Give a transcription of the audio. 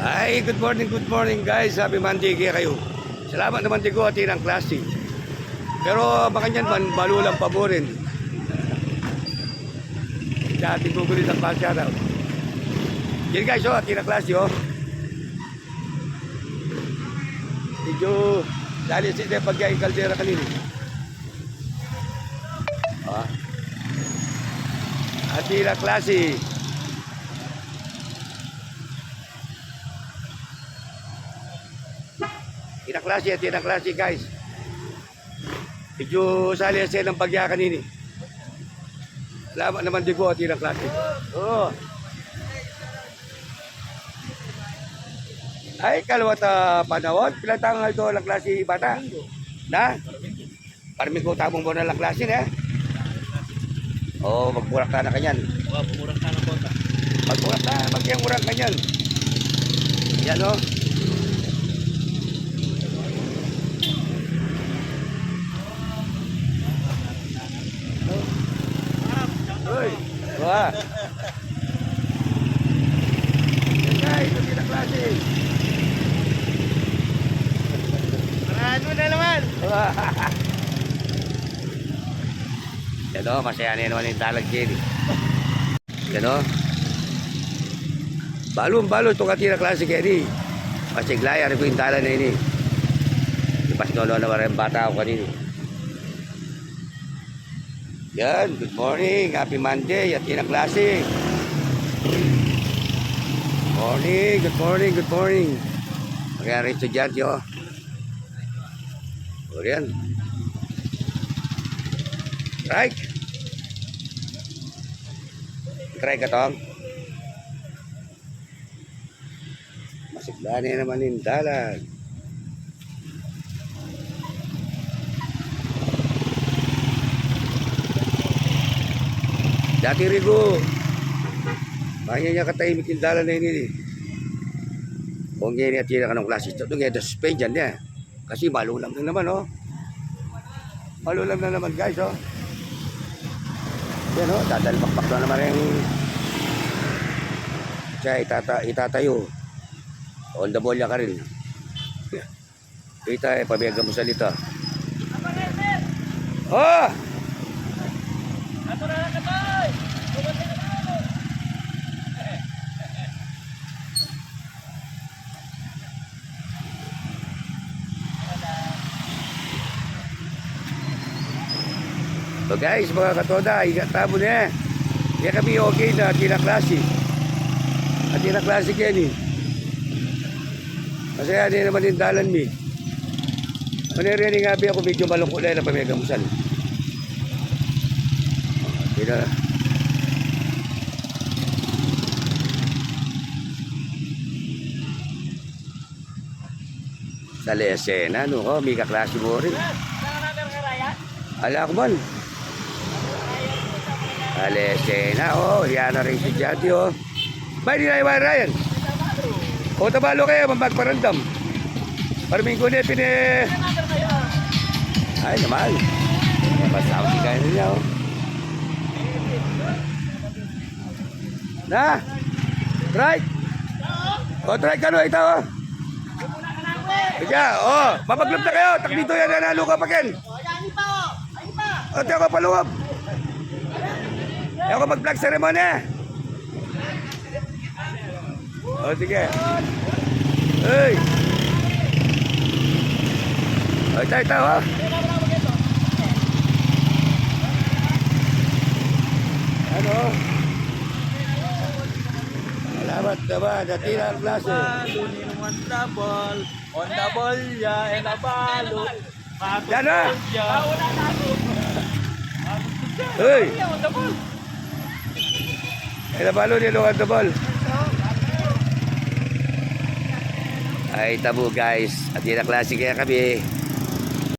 Ay, good morning guys. Happy Monday kaya kayo. Salamat naman din ko at ang klase. Pero baka nyan man, balulang paborin. Dati gugulit ang klase araw. Yan guys, at ang klase, Medyo, dali siya pagkain kaldera kanina. At ang klase. Tinang klase guys. Medyo sali siya ng pagya kanini. Salamat naman din ko at tinang klase. Ay, kalawat panahon. Pilatang ito lang klase bata. Na? Parang ko tamong mo na lang klase na. Magburak ka na kanyan. Burak ka na kota. Magburak na, magburak kanyan. Yan Uy, wah. Yan guys, ito kita klase. Ano na naman? Yan masaya na naman yung talag dyan. Yan Balo itong katira klase kaya ni. Pasiglaya rin ko yung talag na ini. Ipas nono na maraming bata ako kanini. Yan, good morning, happy Monday, at yun ang klase. Good morning. Kaya rin estudyante, yan. Try ka tong. Masigla na naman yung dalag. Dati Rigo, kanya niya katahimik yung dalan na yun. Kung ganyan niya ka ng klase, ito nga suspend dyan niya. Kasi malulam na naman, Malulam na naman, guys, Yan, dadalbakbak na naman yung siya itatayo. On the ball niya ka rin. Kita, pabiyag mo salita. So guys, mga katoda, igatamo na. Kaya kami okay na tinaklase. At tinaklase kayo Masaya din naman yung dalan mi. Maneriyan nga ako medyo malungkot na yung pamagamusan. Tidak. Sa lesena, may kaklase mo rin. Ala ko man. Sa lesena, yan na rin si Jati, Bay, di na iwan Ryan. Tabalo kayo, magparandam. Parming ko na, Ay, naman. Pasaw si kayo niya, Na? Try? Try ka ito, Ika, mapaglap na kayo. Takdito yan, nanalo ka pa, Ken. Ate ako paluwab. Ako mag-vlog ceremony. Sige. Hey. Ito, Salamat naman, natira ang klase. On the ball, ya, and a balo. Yan Hey! And a balo nilo on the ball. Ay, tabo guys. At yun ang klase kaya kami.